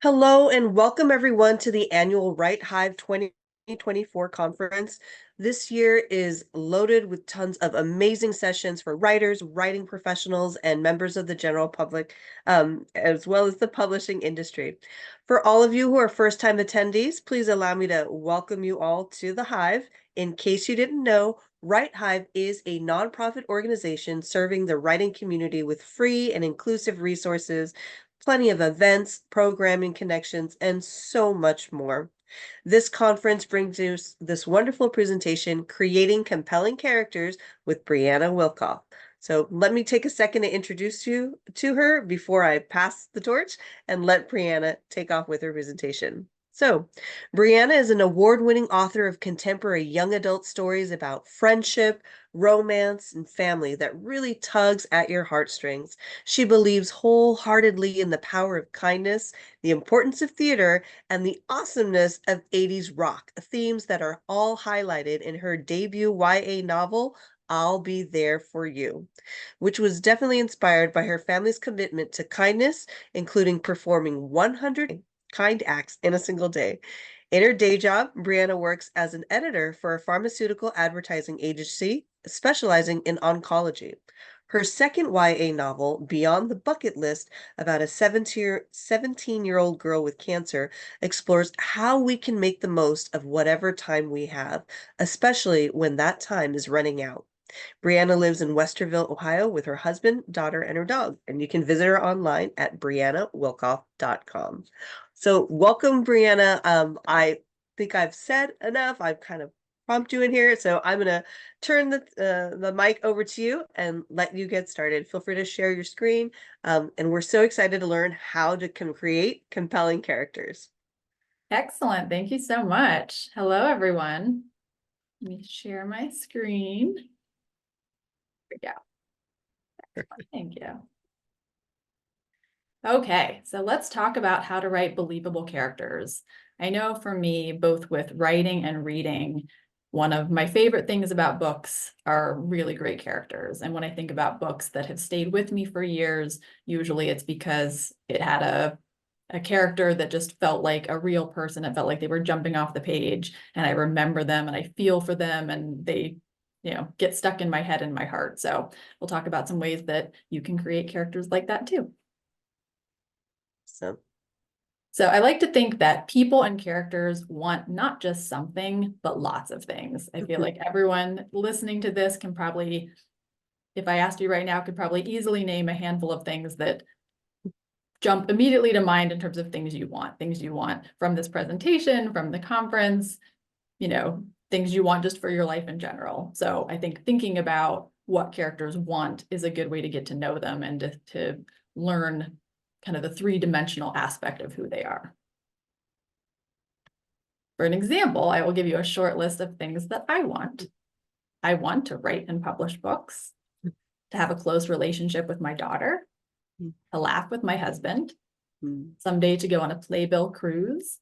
Hello and welcome everyone to the annual WriteHive 2024 conference. This year is loaded with tons of amazing sessions for writers, writing professionals, and members of the general public, as well as the publishing industry. For all of you who are first-time attendees, please allow me to welcome you all to the Hive. In case you didn't know, WriteHive is a nonprofit organization serving the writing community with free and inclusive resources, plenty of events, programming connections, and so much more. This conference brings you this wonderful presentation, Creating Compelling Characters with Brieanna Wilkoff. So let me take a second to introduce you to her before I pass the torch and let Brieanna take off with her presentation. So, Brieanna is an award-winning author of contemporary young adult stories about friendship, romance, and family that really tugs at your heartstrings. She believes wholeheartedly in the power of kindness, the importance of theater, and the awesomeness of 80s rock, themes that are all highlighted in her debut YA novel, I'll Be There For You, which was definitely inspired by her family's commitment to kindness, including performing 100 kind acts in a single day. In her day job, Brieanna works as an editor for a pharmaceutical advertising agency specializing in oncology. Her second YA novel, Beyond the Bucket List, about a 17-year-old girl with cancer, explores how we can make the most of whatever time we have, especially when that time is running out. Brieanna lives in Westerville, Ohio with her husband, daughter, and her dog, and you can visit her online at briannawilkoff.com. So welcome, Brieanna. I think I've said enough. I've kind of prompted you in here, so I'm going to turn the mic over to you and let you get started. Feel free to share your screen, and we're so excited to learn how to create compelling characters. Excellent. Thank you so much. Hello, everyone. Let me share my screen. There we go. Excellent. Thank you. Okay, so let's talk about how to write believable characters. I know for me, both with writing and reading, one of my favorite things about books are really great characters. And when I think about books that have stayed with me for years, usually it's because it had a character that just felt like a real person. It felt like they were jumping off the page, and I remember them and I feel for them, and they, get stuck in my head and my heart. So we'll talk about some ways that you can create characters like that too. So I like to think that people and characters want not just something, but lots of things. I feel like everyone listening to this can probably, if I asked you right now, could probably easily name a handful of things that jump immediately to mind in terms of things you want from this presentation, from the conference, things you want just for your life in general. So I think thinking about what characters want is a good way to get to know them and to learn kind of the three-dimensional aspect of who they are. For an example, I will give you a short list of things that I want. I want to write and publish books, to have a close relationship with my daughter, to laugh with my husband, someday to go on a playbill cruise,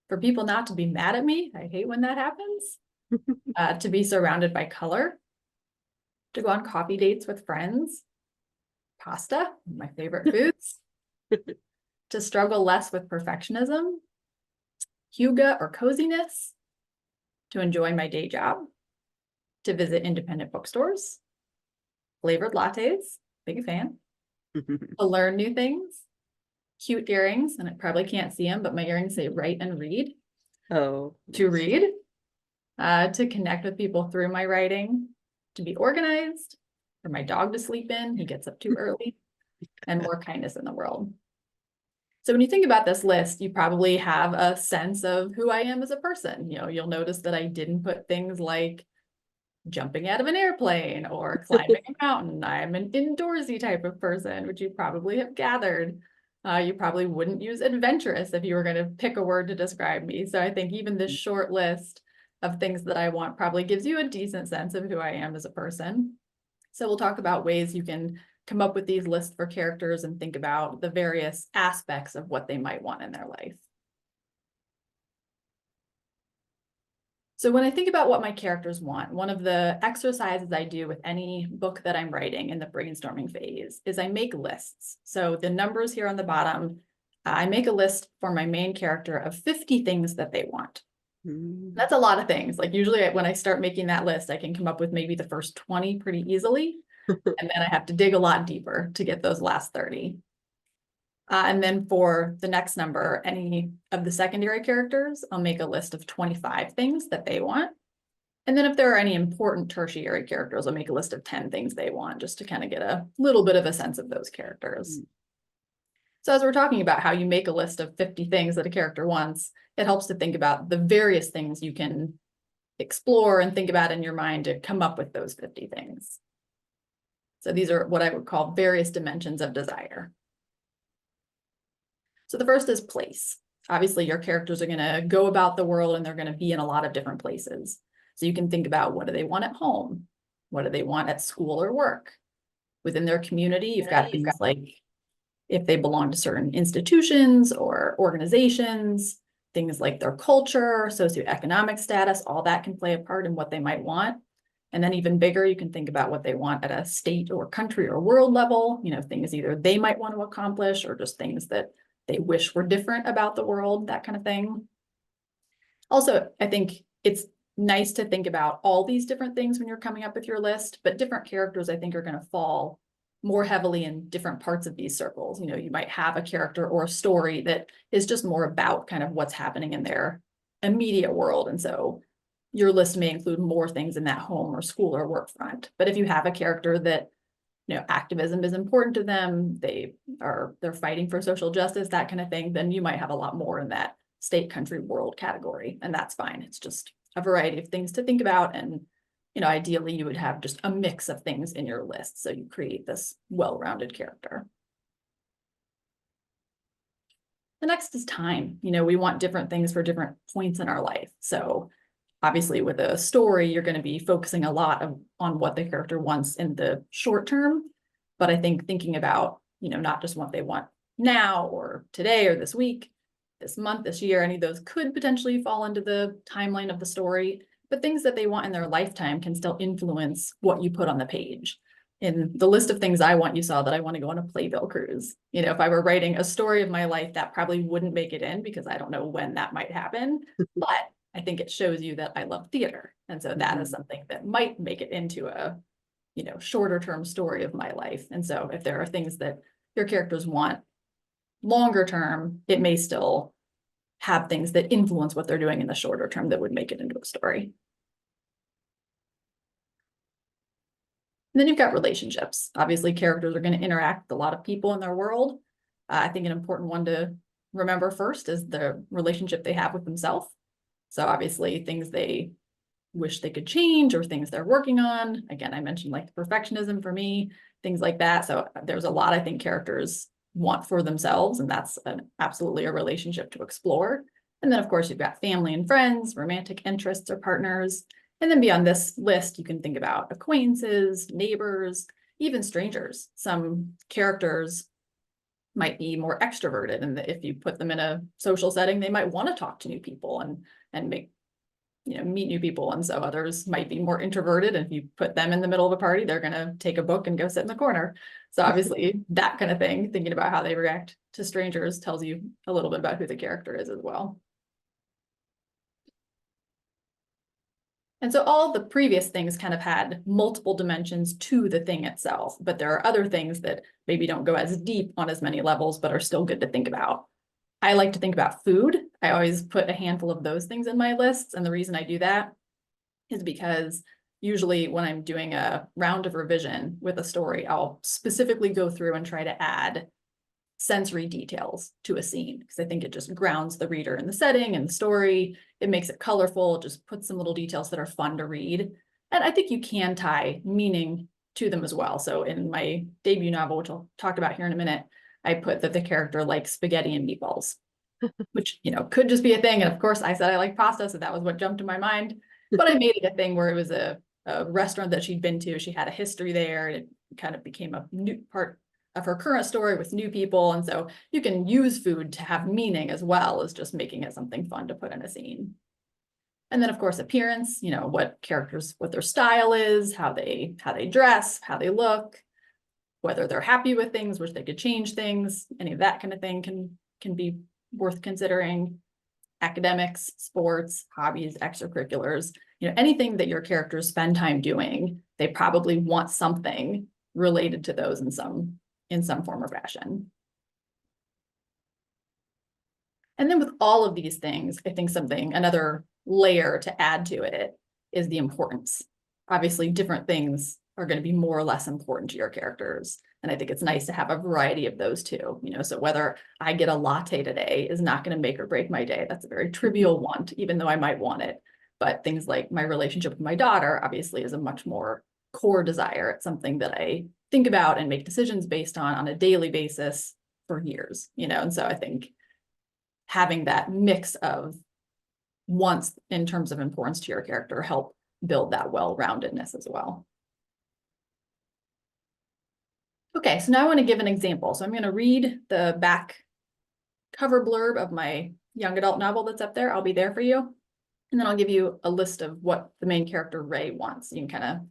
for people not to be mad at me, I hate when that happens, to be surrounded by color, to go on coffee dates with friends, pasta, my favorite foods, to struggle less with perfectionism, hygge or coziness, to enjoy my day job, to visit independent bookstores, flavored lattes, big fan, to learn new things, cute earrings, and I probably can't see them, but my earrings say write and read. Oh, to read, to connect with people through my writing, to be organized, for my dog to sleep in, he gets up too early, and more kindness in the world. So when you think about this list, you probably have a sense of who I am as a person. You'll notice that I didn't put things like jumping out of an airplane or climbing a mountain. I'm an indoorsy type of person, which you probably have gathered. You probably wouldn't use adventurous if you were going to pick a word to describe me. So I think even this short list of things that I want probably gives you a decent sense of who I am as a person. So we'll talk about ways you can come up with these lists for characters and think about the various aspects of what they might want in their life. So when I think about what my characters want, one of the exercises I do with any book that I'm writing in the brainstorming phase is I make lists. So the numbers here on the bottom, I make a list for my main character of 50 things that they want. Mm. That's a lot of things. Like usually when I start making that list, I can come up with maybe the first 20 pretty easily. And then I have to dig a lot deeper to get those last 30. And then for the next number, any of the secondary characters, I'll make a list of 25 things that they want. And then if there are any important tertiary characters, I'll make a list of 10 things they want, just to kind of get a little bit of a sense of those characters. So as we're talking about how you make a list of 50 things that a character wants, it helps to think about the various things you can explore and think about in your mind to come up with those 50 things. So these are what I would call various dimensions of desire. So the first is place. Obviously, your characters are going to go about the world and they're going to be in a lot of different places. So you can think about, what do they want at home? What do they want at school or work? Within their community, you've got things like if they belong to certain institutions or organizations, things like their culture, socioeconomic status, all that can play a part in what they might want. And then even bigger, you can think about what they want at a state or country or world level, things either they might want to accomplish or just things that they wish were different about the world, that kind of thing. Also, I think it's nice to think about all these different things when you're coming up with your list, but different characters, I think, are going to fall more heavily in different parts of these circles. You might have a character or a story that is just more about kind of what's happening in their immediate world. And so your list may include more things in that home or school or work front. But if you have a character that, activism is important to them, they're fighting for social justice, that kind of thing, then you might have a lot more in that state, country, world category. And that's fine. It's just a variety of things to think about. And ideally, you would have just a mix of things in your list. So you create this well-rounded character. The next is time. We want different things for different points in our life. So obviously with a story, you're going to be focusing a lot on what the character wants in the short term. But I think thinking about, not just what they want now or today or this week, this month, this year, any of those could potentially fall into the timeline of the story. But things that they want in their lifetime can still influence what you put on the page. In the list of things I want, you saw that I want to go on a Playbill cruise. If I were writing a story of my life, that probably wouldn't make it in because I don't know when that might happen. But I think it shows you that I love theater. And so that is something that might make it into a, shorter term story of my life. And so if there are things that your characters want longer term, it may still have things that influence what they're doing in the shorter term that would make it into a story. And then you've got relationships. Obviously, characters are going to interact with a lot of people in their world. I think an important one to remember first is the relationship they have with themselves. So obviously, things they wish they could change or things they're working on. Again, I mentioned like perfectionism for me, things like that. So there's a lot I think characters want for themselves, and that's absolutely a relationship to explore. And then of course you've got family and friends, romantic interests or partners. And then beyond this list, you can think about acquaintances, neighbors, even strangers. Some characters might be more extroverted, and if you put them in a social setting, they might want to talk to new people and make meet new people. And so others might be more introverted. And if you put them in the middle of a party, they're going to take a book and go sit in the corner. So obviously that kind of thing, thinking about how they react to strangers tells you a little bit about who the character is as well. And so all the previous things kind of had multiple dimensions to the thing itself, but there are other things that maybe don't go as deep on as many levels, but are still good to think about. I like to think about food. I always put a handful of those things in my lists. And the reason I do that is because usually when I'm doing a round of revision with a story, I'll specifically go through and try to add sensory details to a scene because I think it just grounds the reader in the setting and the story. It makes it colorful, just puts some little details that are fun to read. And I think you can tie meaning to them as well. So in my debut novel, which I'll talk about here in a minute, I put that the character likes spaghetti and meatballs, which, could just be a thing. And of course I said I like pasta, so that was what jumped to my mind. But I made it a thing where it was a restaurant that she'd been to. She had a history there, and it kind of became a new part of her current story with new people. And so you can use food to have meaning as well as just making it something fun to put in a scene. And then of course, appearance, what characters, what their style is, how they dress, how they look, whether they're happy with things, wish they could change things, any of that kind of thing can can be worth considering. Academics, sports, hobbies, extracurriculars, anything that your characters spend time doing, they probably want something related to those in some form or fashion. And then with all of these things, I think another layer to add to it is the importance. Obviously, different things are going to be more or less important to your characters. And I think it's nice to have a variety of those too. So whether I get a latte today is not going to make or break my day. That's a very trivial want, even though I might want it. But things like my relationship with my daughter obviously is a much more core desire. It's something that I think about and make decisions based on a daily basis for years, and so I think having that mix of wants in terms of importance to your character help build that well-roundedness as well. Okay, so now I want to give an example. So I'm going to read the back cover blurb of my young adult novel that's up there. I'll be there for you. And then I'll give you a list of what the main character Ray wants. You can kind of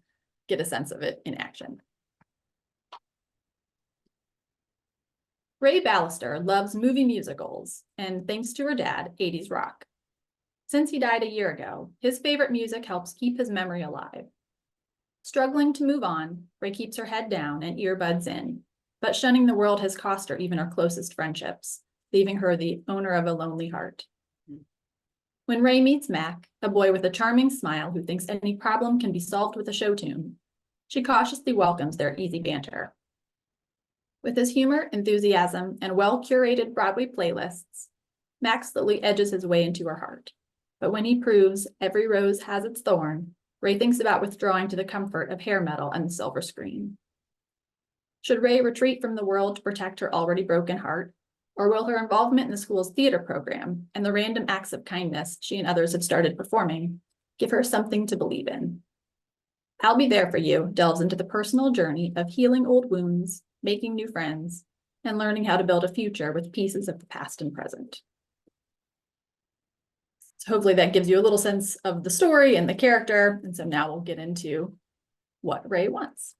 get a sense of it in action. Ray Ballister loves movie musicals and, thanks to her dad, 80s rock. Since he died a year ago, his favorite music helps keep his memory alive. Struggling to move on, Ray keeps her head down and earbuds in, but shunning the world has cost her even her closest friendships, leaving her the owner of a lonely heart. When Ray meets Mac, a boy with a charming smile who thinks any problem can be solved with a show tune, she cautiously welcomes their easy banter. With his humor, enthusiasm, and well-curated Broadway playlists, Max slowly edges his way into her heart. But when he proves every rose has its thorn, Ray thinks about withdrawing to the comfort of hair metal and the silver screen. Should Ray retreat from the world to protect her already broken heart, or will her involvement in the school's theater program and the random acts of kindness she and others have started performing give her something to believe in? I'll Be There For You delves into the personal journey of healing old wounds, making new friends, and learning how to build a future with pieces of the past and present. So hopefully that gives you a little sense of the story and the character. And so now we'll get into what Ray wants.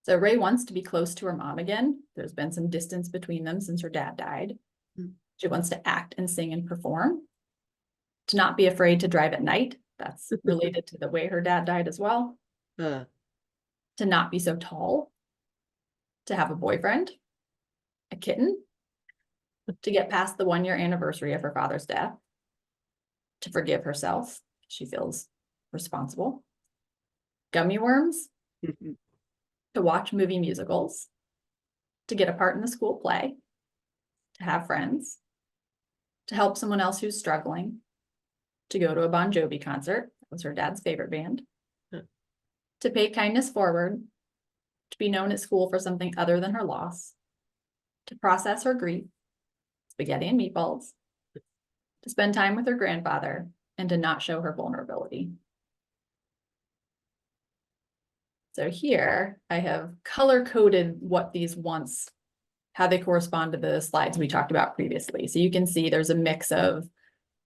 So Ray wants to be close to her mom again. There's been some distance between them since her dad died. She wants to act and sing and perform. To not be afraid to drive at night. That's related to the way her dad died as well. To not be so tall. To have a boyfriend. A kitten. To get past the 1-year anniversary of her father's death. To forgive herself. She feels responsible. Gummy worms. To watch movie musicals. To get a part in the school play. To have friends. To help someone else who's struggling. To go to a Bon Jovi concert. That was her dad's favorite band. To pay kindness forward. To be known at school for something other than her loss. To process her grief. Spaghetti and meatballs. To spend time with her grandfather, and to not show her vulnerability. So here I have color-coded what these wants, how they correspond to the slides we talked about previously. So you can see there's a mix of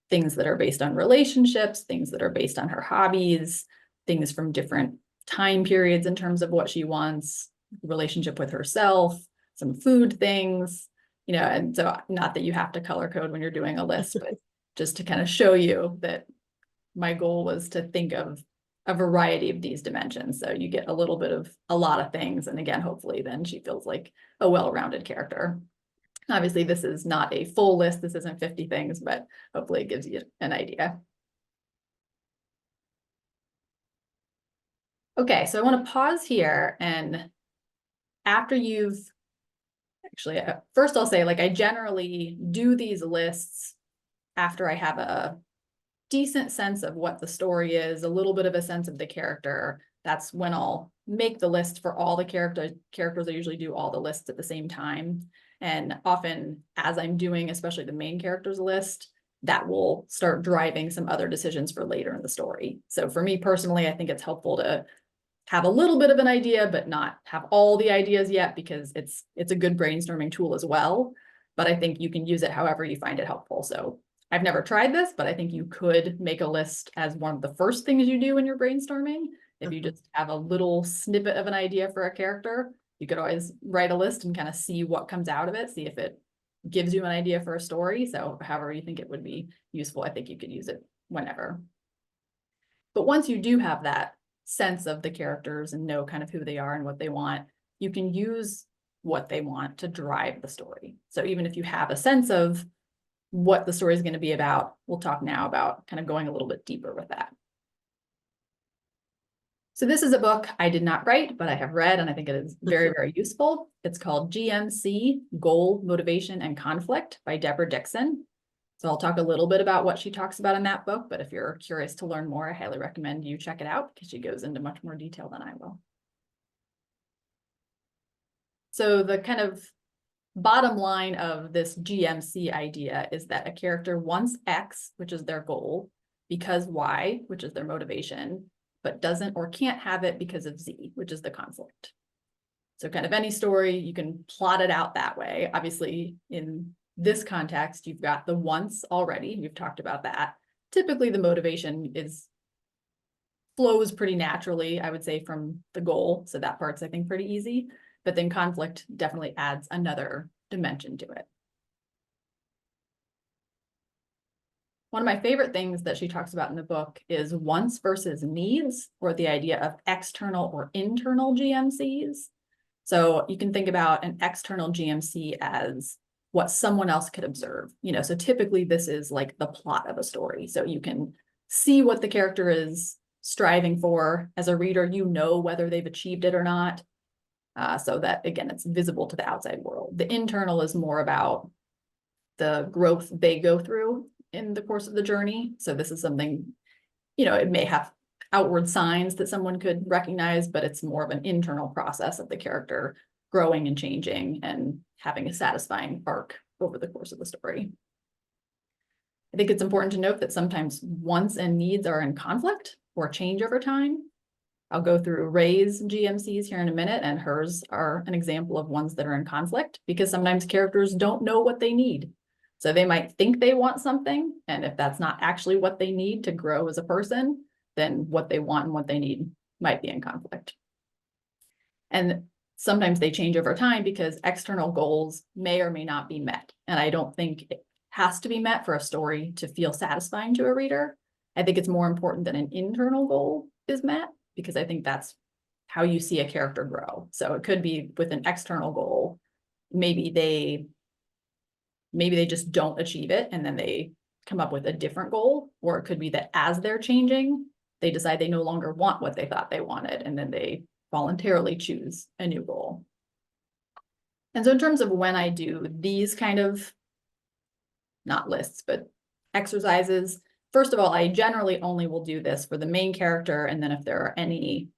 things that are based on relationships, things that are based on her hobbies, things from different time periods in terms of what she wants, relationship with herself, some food things, and so not that you have to color code when you're doing a list, but just to kind of show you that my goal was to think of a variety of these dimensions. So you get a little bit of a lot of things. And again, hopefully then she feels like a well-rounded character. Obviously, this is not a full list. This isn't 50 things, but hopefully it gives you an idea. Okay, so I want to pause here, and after you've actually, first I'll say, I generally do these lists after I have a decent sense of what the story is, a little bit of a sense of the character. That's when I'll make the list for all the characters. I usually do all the lists at the same time. And often as I'm doing, especially the main characters list, that will start driving some other decisions for later in the story. So for me personally, I think it's helpful to have a little bit of an idea, but not have all the ideas yet, because it's a good brainstorming tool as well. But I think you can use it however you find it helpful. So I've never tried this, but I think you could make a list as one of the first things you do when you're brainstorming. If you just have a little snippet of an idea for a character, you could always write a list and kind of see what comes out of it, see if it gives you an idea for a story. So however you think it would be useful, I think you could use it whenever. But once you do have that sense of the characters and know kind of who they are and what they want, you can use what they want to drive the story. So even if you have a sense of what the story is going to be about, we'll talk now about kind of going a little bit deeper with that. So this is a book I did not write, but I have read, and I think it is very, very useful. It's called GMC, Goal, Motivation, and Conflict by Deborah Dixon. So I'll talk a little bit about what she talks about in that book, but if you're curious to learn more, I highly recommend you check it out because she goes into much more detail than I will. So the kind of bottom line of this GMC idea is that a character wants X, which is their goal, because Y, which is their motivation, but doesn't or can't have it because of Z, which is the conflict. So kind of any story, you can plot it out that way. Obviously, in this context, you've got the wants already. We've talked about that. Typically, the motivation flows pretty naturally, I would say, from the goal. So that part's, I think, pretty easy. But then conflict definitely adds another dimension to it. One of my favorite things that she talks about in the book is wants versus needs, or the idea of external or internal GMCs. So you can think about an external GMC as what someone else could observe. So typically this is like the plot of a story. So you can see what the character is striving for. As a reader, you know whether they've achieved it or not. So that, again, it's visible to the outside world. The internal is more about the growth they go through in the course of the journey. So this is something, it may have outward signs that someone could recognize, but it's more of an internal process of the character growing and changing and having a satisfying arc over the course of the story. I think it's important to note that sometimes wants and needs are in conflict or change over time. I'll go through Ray's GMCs here in a minute, and hers are an example of ones that are in conflict because sometimes characters don't know what they need. So they might think they want something, and if that's not actually what they need to grow as a person, then what they want and what they need might be in conflict. And sometimes they change over time because external goals may or may not be met. And I don't think it has to be met for a story to feel satisfying to a reader. I think it's more important that an internal goal is met, because I think that's how you see a character grow. So it could be with an external goal. Maybe they just don't achieve it and then they come up with a different goal, or it could be that as they're changing, they decide they no longer want what they thought they wanted, and then they voluntarily choose a new goal. And so in terms of when I do these kind of, not lists, but exercises, first of all, I generally only will do this for the main character, and then if there are any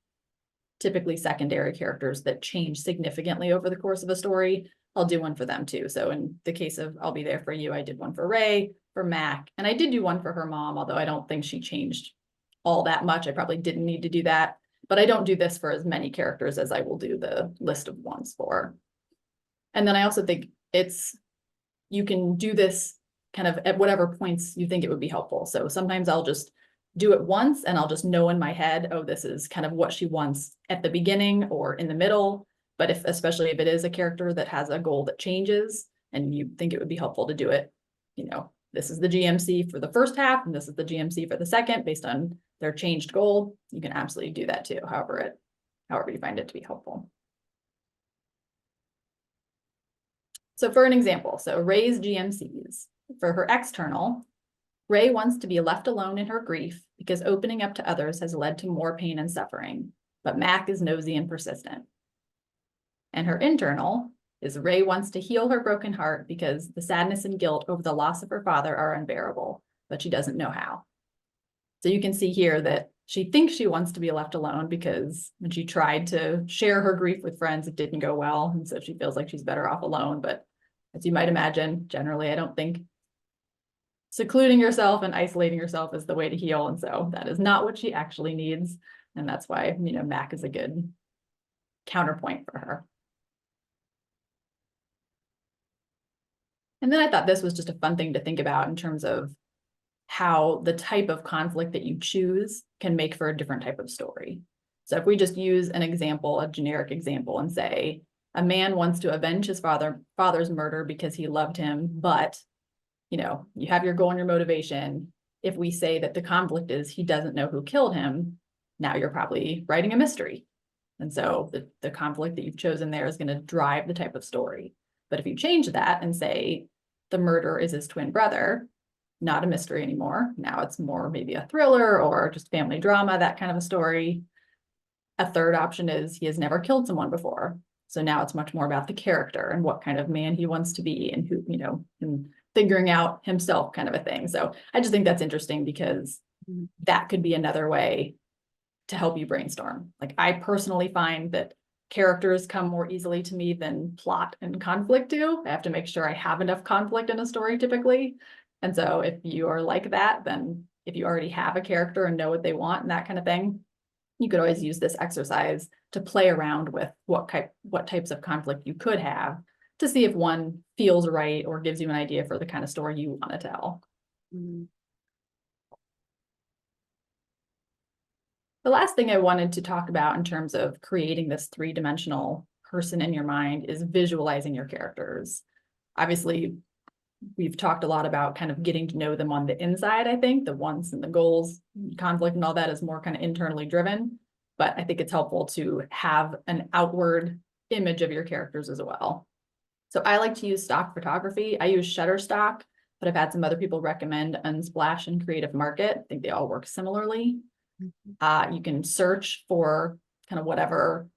typically secondary characters that change significantly over the course of a story, I'll do one for them too. So in the case of I'll Be There For You, I did one for Ray, for Mac, and I did do one for her mom, although I don't think she changed all that much. I probably didn't need to do that, but I don't do this for as many characters as I will do the list of ones for. And then I also think you can do this kind of at whatever points you think it would be helpful. So sometimes I'll just do it once and I'll just know in my head, oh, this is kind of what she wants at the beginning or in the middle. But especially if it is a character that has a goal that changes and you think it would be helpful to do it, this is the GMC for the first half and this is the GMC for the second based on their changed goal, you can absolutely do that too, however you find it to be helpful. So for an example, Ray's GMCs. For her external, Ray wants to be left alone in her grief because opening up to others has led to more pain and suffering, but Mac is nosy and persistent. And her internal is Ray wants to heal her broken heart because the sadness and guilt over the loss of her father are unbearable, but she doesn't know how. So you can see here that she thinks she wants to be left alone because when she tried to share her grief with friends, it didn't go well. And so she feels like she's better off alone. But as you might imagine, generally, I don't think secluding yourself and isolating yourself is the way to heal. And so that is not what she actually needs. And that's why, Mac is a good counterpoint for her. And then I thought this was just a fun thing to think about in terms of how the type of conflict that you choose can make for a different type of story. So if we just use an example, a generic example, and say, a man wants to avenge his father's murder because he loved him, but you have your goal and your motivation. If we say that the conflict is he doesn't know who killed him, now you're probably writing a mystery. And so the conflict that you've chosen there is going to drive the type of story. But if you change that and say the murderer is his twin brother, not a mystery anymore. Now it's more maybe a thriller or just family drama, that kind of a story. A third option is he has never killed someone before. So now it's much more about the character and what kind of man he wants to be and who, and figuring out himself kind of a thing. So I just think that's interesting because that could be another way to help you brainstorm. Like I personally find that characters come more easily to me than plot and conflict do. I have to make sure I have enough conflict in a story typically. And so if you are like that, then if you already have a character and know what they want and that kind of thing, you could always use this exercise to play around with what types of conflict you could have to see if one feels right or gives you an idea for the kind of story you want to tell. Mm-hmm. The last thing I wanted to talk about in terms of creating this three-dimensional person in your mind is visualizing your characters. Obviously, we've talked a lot about kind of getting to know them on the inside. I think the wants and the goals, conflict and all that is more kind of internally driven, but I think it's helpful to have an outward image of your characters as well. So I like to use stock photography. I use Shutterstock, but I've had some other people recommend Unsplash and Creative Market. I think they all work similarly. You can search for kind of whatever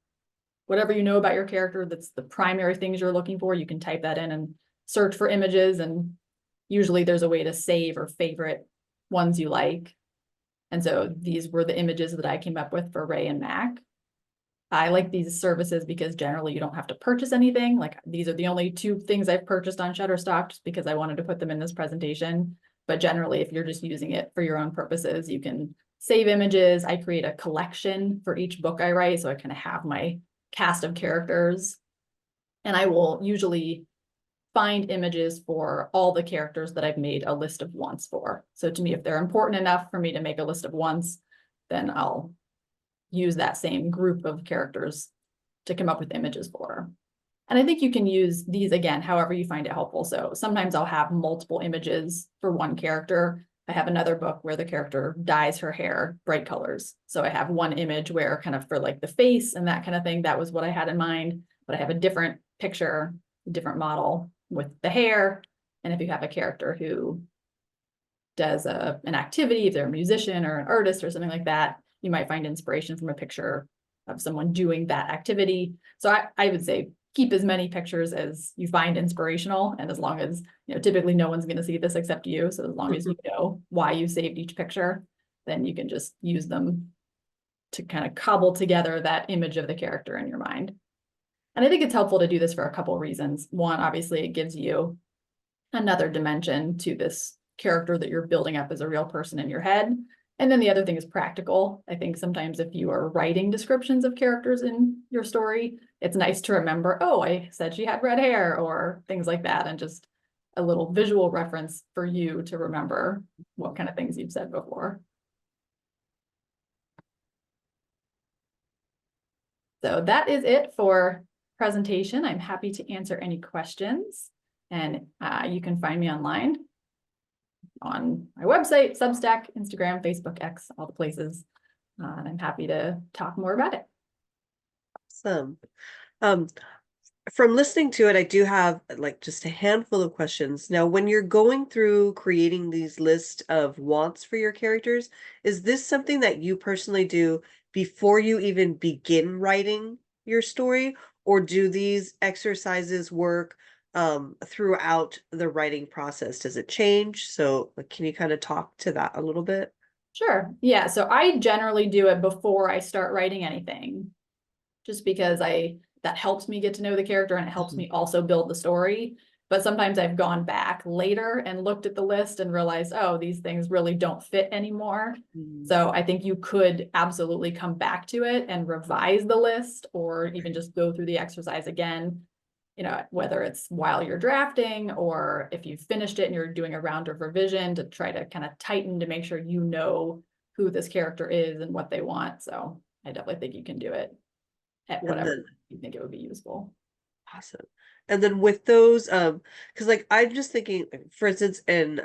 you know about your character that's the primary things you're looking for. You can type that in and search for images, and usually there's a way to save or favorite ones you like. And so these were the images that I came up with for Ray and Mac. I like these services because generally you don't have to purchase anything. Like these are the only two things I've purchased on Shutterstock just because I wanted to put them in this presentation. But generally, if you're just using it for your own purposes, you can save images. I create a collection for each book I write. So I kind of have my cast of characters. And I will usually find images for all the characters that I've made a list of wants for. So to me, if they're important enough for me to make a list of wants, then I'll use that same group of characters to come up with images for. And I think you can use these again, however you find it helpful. So sometimes I'll have multiple images for one character. I have another book where the character dyes her hair bright colors. So I have one image where kind of for like the face and that kind of thing, that was what I had in mind. But I have a different picture, a different model with the hair. And if you have a character who does an activity, if they're a musician or an artist or something like that, you might find inspiration from a picture of someone doing that activity. So I would say keep as many pictures as you find inspirational. And as long as, typically no one's going to see this except you. So as long as you know why you saved each picture, then you can just use them to kind of cobble together that image of the character in your mind. And I think it's helpful to do this for a couple of reasons. One, obviously, it gives you another dimension to this character that you're building up as a real person in your head. And then the other thing is practical. I think sometimes if you are writing descriptions of characters in your story, it's nice to remember, oh, I said she had red hair or things like that. And just a little visual reference for you to remember what kind of things you've said before. So that is it for presentation. I'm happy to answer any questions, and you can find me online on my website, Substack, Instagram, Facebook, X, all the places. And I'm happy to talk more about it. Awesome. From listening to it, I do have like just a handful of questions. Now, when you're going through creating these lists of wants for your characters, is this something that you personally do before you even begin writing your story, or do these exercises work throughout the writing process? Does it change? So can you kind of talk to that a little bit? Sure. Yeah. So I generally do it before I start writing anything, just because that helps me get to know the character and it helps me also build the story. But sometimes I've gone back later and looked at the list and realized, oh, these things really don't fit anymore. So I think you could absolutely come back to it and revise the list, or even just go through the exercise again, whether it's while you're drafting or if you've finished it and you're doing a round of revision to try to kind of tighten to make sure you know who this character is and what they want. So I definitely think you can do it at whatever you think it would be useful. Awesome. And then with those, because like I'm just thinking, for instance, in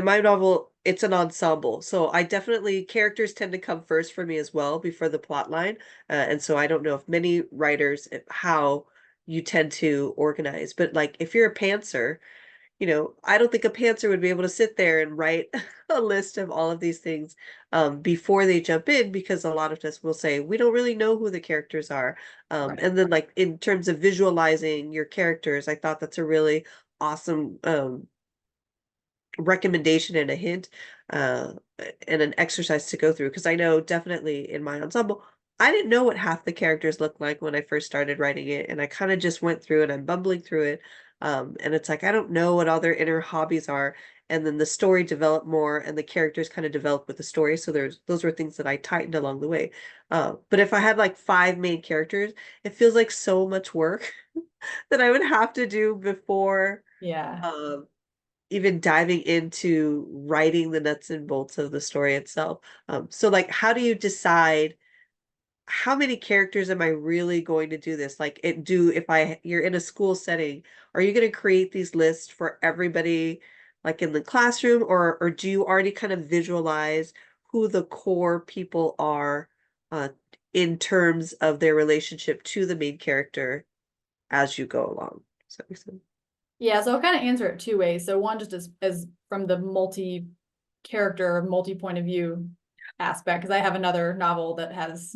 my novel, it's an ensemble. So I definitely characters tend to come first for me as well before the plot line. And so I don't know if many writers how you tend to organize. But like if you're a pantser, I don't think a pantser would be able to sit there and write a list of all of these things before they jump in because a lot of us will say we don't really know who the characters are. Right. And then like in terms of visualizing your characters, I thought that's a really awesome recommendation and a hint uh and an exercise to go through because I know definitely in my ensemble I didn't know what half the characters looked like when I first started writing it and I kind of just went through it. I'm bumbling through it and it's like I don't know what all their inner hobbies are, and then the story developed more and the characters kind of developed with the story, so there's those were things that I tightened along the way. But if I had like five main characters, it feels like so much work that I would have to do before Yeah. um even diving into writing the nuts and bolts of the story itself. So like how do you decide how many characters am I really going to do this? Like it do if you're in a school setting, are you going to create these lists for everybody like in the classroom, or do you already kind of visualize who the core people are uh in terms of their relationship to the main character as you go along? Does that make sense? Yeah, so I'll kind of answer it two ways. So one, just as from the character, multi-point of view aspect, because I have another novel that has,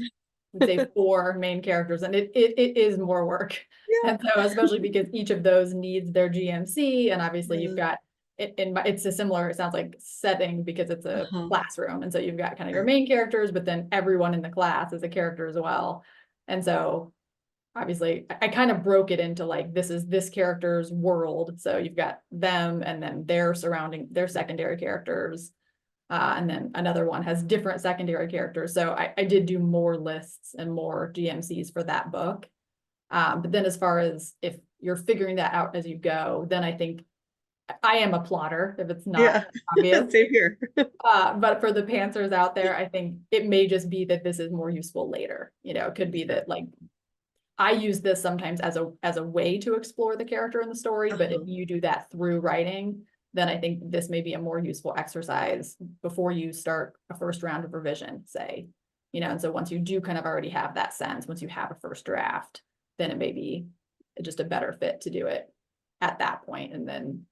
let's say, four main characters, and it is more work. Yeah. And so especially because each of those needs their GMC, and obviously you've got it's a similar, it sounds like, setting because it's a Uh-huh. classroom. And so you've got kind of your Right. main characters, but then everyone in the class is a character as well. And so obviously I kind of broke it into like, this is this character's world. So you've got them and then their secondary characters. And then another one has different secondary characters. So I did do more lists and more GMCs for that book. But then as far as if you're figuring that out as you go, then I think I am a plotter if it's not Yeah. obvious. Same here. But for the pantsers out there, I think it may just be that this is more useful later. It could be that like I use this sometimes as a way to explore the character in the story, but if Uh-huh. you do that through writing, then I think this may be a more useful exercise before you start a first round of revision, say. And so once you do kind of already have that sense, once you have a first draft, then it may be just a better fit to do it at that point. And then,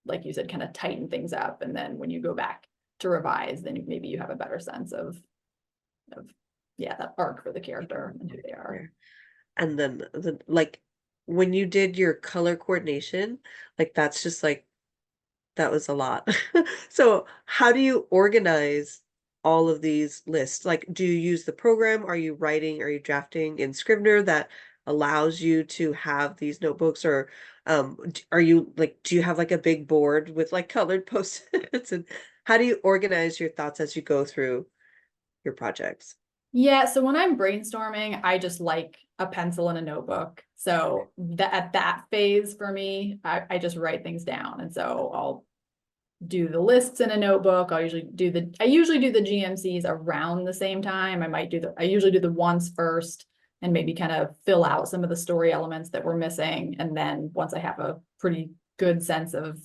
like you said, kind of tighten things up. And then when you go back to revise, then maybe you have a better sense of yeah, that arc for the character and who they are. Yeah. And then like when you did your color coordination, like that's just like that was a lot. So how do you organize all of these lists? Like, do you use the program? Are you drafting in Scrivener that allows you to have these notebooks? Or are you like, do you have like a big board with like colored post-its? And how do you organize your thoughts as you go through your projects? Yeah, so when I'm brainstorming, I just like a pencil and a notebook. So that at that phase for me, I just write things down. And so I'll do the lists in a notebook. I usually do the GMCs around the same time. I usually do the ones first and maybe kind of fill out some of the story elements that we're missing. And then once I have a pretty good sense of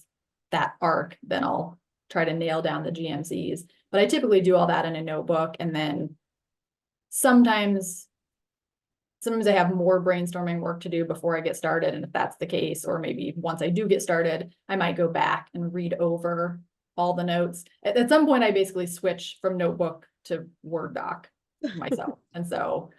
that arc, then I'll try to nail down the GMCs. But I typically do all that in a notebook, and then sometimes I have more brainstorming work to do before I get started. And if that's the case, or maybe once I do get started, I might go back and read over all the notes. At some point, I basically switch from notebook to Word doc myself. And so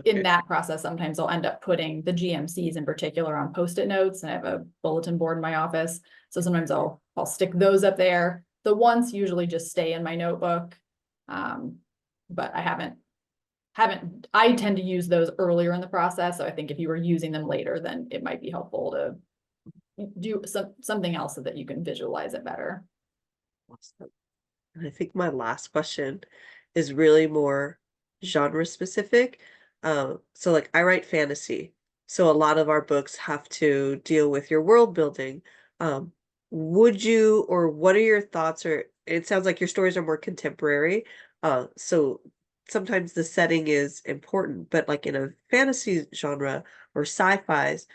in Okay. that process, sometimes I'll end up putting the GMCs in particular on Post-it notes, and I have a bulletin board in my office. So sometimes I'll stick those up there. The ones usually just stay in my notebook. But I tend to use those earlier in the process. So I think if you were using them later, then it might be helpful to do something else so that you can visualize it better. Awesome. And I think my last question is really more genre specific. So like I write fantasy, so a lot of our books have to deal with your world building. Um, would you, or what are your thoughts? Or it sounds like your stories are more contemporary. So sometimes the setting is important, but like in a fantasy genre or sci-fis,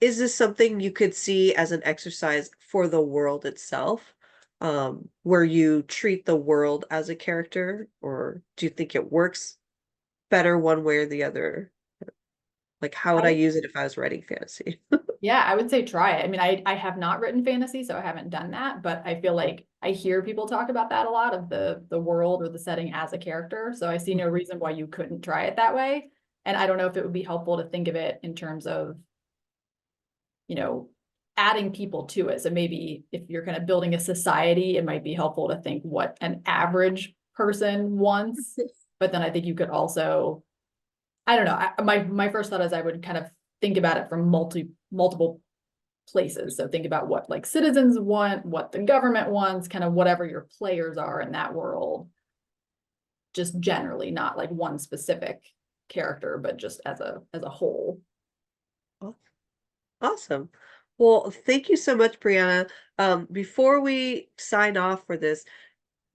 is this something you could see as an exercise for the world itself? Where you treat the world as a character, or do you think it works better one way or the other? Like, how would I I use it if I was writing fantasy? Yeah, I would say try it. I mean, I have not written fantasy, so I haven't done that, but I feel like I hear people talk about that a lot of the world or the setting as a character. So I see no reason why you couldn't try it that way. And I don't know if it would be helpful to think of it in terms of, you know, adding people to it. So maybe if you're kind of building a society, it might be helpful to think what an average person wants. But then I think you could also, I don't know, my first thought is I would kind of think about it from multiple places. So think about what like citizens want, what the government wants, kind of whatever your players are in that world, just generally, not like one specific character, but just as a whole. Awesome. Well, thank you so much, Brianna. Before we sign off for this,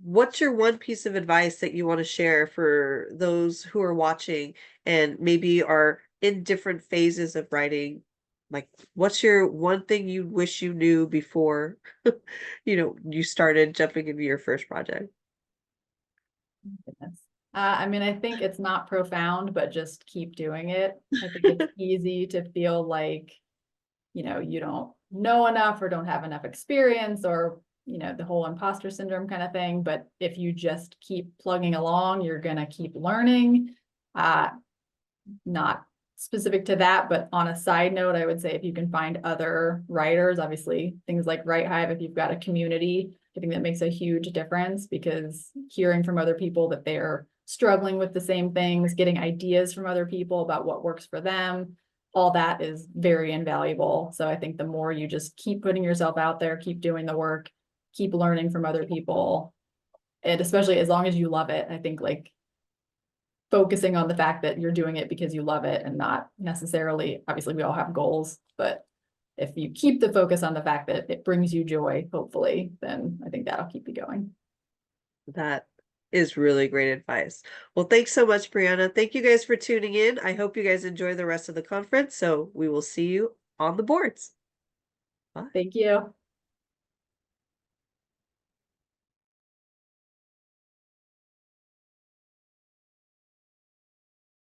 what's your one piece of advice that you want to share for those who are watching and maybe are in different phases of writing? Like, what's your one thing you wish you knew before, you started jumping into your first project? Goodness. I mean, I think it's not profound, but just keep doing it. I think it's easy to feel like, you don't know enough or don't have enough experience or, the whole imposter syndrome kind of thing. But if you just keep plugging along, you're going to keep learning. Uh, Not specific to that, but on a side note, I would say if you can find other writers, obviously things like WriteHive, if you've got a community, I think that makes a huge difference because hearing from other people that they're struggling with the same things, getting ideas from other people about what works for them, all that is very invaluable. So I think the more you just keep putting yourself out there, keep doing the work, keep learning from other people, and especially as long as you love it, I think like focusing on the fact that you're doing it because you love it and not necessarily, obviously we all have goals, but if you keep the focus on the fact that it brings you joy, hopefully, then I think that'll keep you going. That is really great advice. Well, thanks so much, Brianna. Thank you guys for tuning in. I hope you guys enjoy the rest of the conference. So we will see you on the boards. Bye. Thank you.